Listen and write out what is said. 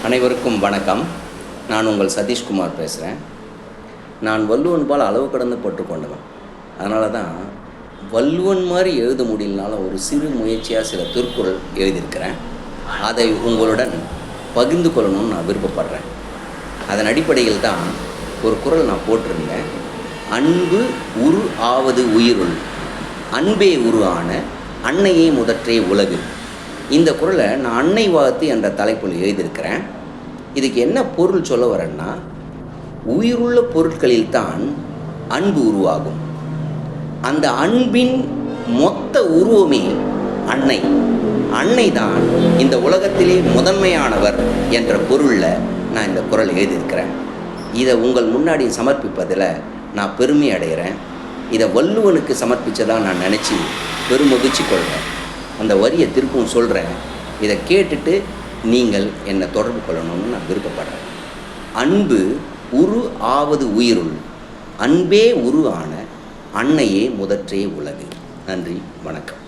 அனைவருக்கும் வணக்கம். நான் உங்கள் சதீஷ்குமார் பேசுகிறேன். நான் வள்ளுவன் பால் அளவு கடந்து பட்டுக்கொண்டவன். அதனால தான் வள்ளுவன் மாதிரி எழுத முடியலனாலும் ஒரு சிறு முயற்சியாக சில திருக்குறள் எழுதியிருக்கிறேன். அதை உங்களுடன் பகிர்ந்து கொள்ளணும்னு நான் விருப்பப்படுறேன். அதன் அடிப்படையில் தான் ஒரு குறள் நான் போட்டிருந்தேன். அன்பு உரு ஆவது உயிருள், அன்பே உரு ஆன அன்னையே முதற்றே உலகு. இந்த குறளை நான் அன்னை வாழ்த்து என்ற தலைப்பில் எழுதியிருக்கிறேன். இதுக்கு என்ன பொருள் சொல்ல வரேன்னா, உயிருள்ள பொருட்களில்தான் அன்பு உருவாகும். அந்த அன்பின் மொத்த உருவமே அன்னை. அன்னை தான் இந்த உலகத்திலே முதன்மையானவர் என்ற பொருளில் நான் இந்த குறள் எழுதியிருக்கிறேன். இதை உங்கள் முன்னாடி சமர்ப்பிப்பதில் நான் பெருமை அடைகிறேன். இதை வள்ளுவனுக்கு சமர்ப்பித்ததாக நான் நினச்சி பெருமகிழ்ச்சி கொள்கிறேன். அந்த வரியை திருப்பவும் சொல்கிறேன். இதை கேட்டுட்டு நீங்கள் என்னை தொடர்பு கொள்ளணும்னு நான் விருப்பப்படுறேன். அன்பு உரு ஆவது உயிருள், அன்பே உரு ஆன அன்னையே முதற்றே உலகு. நன்றி, வணக்கம்.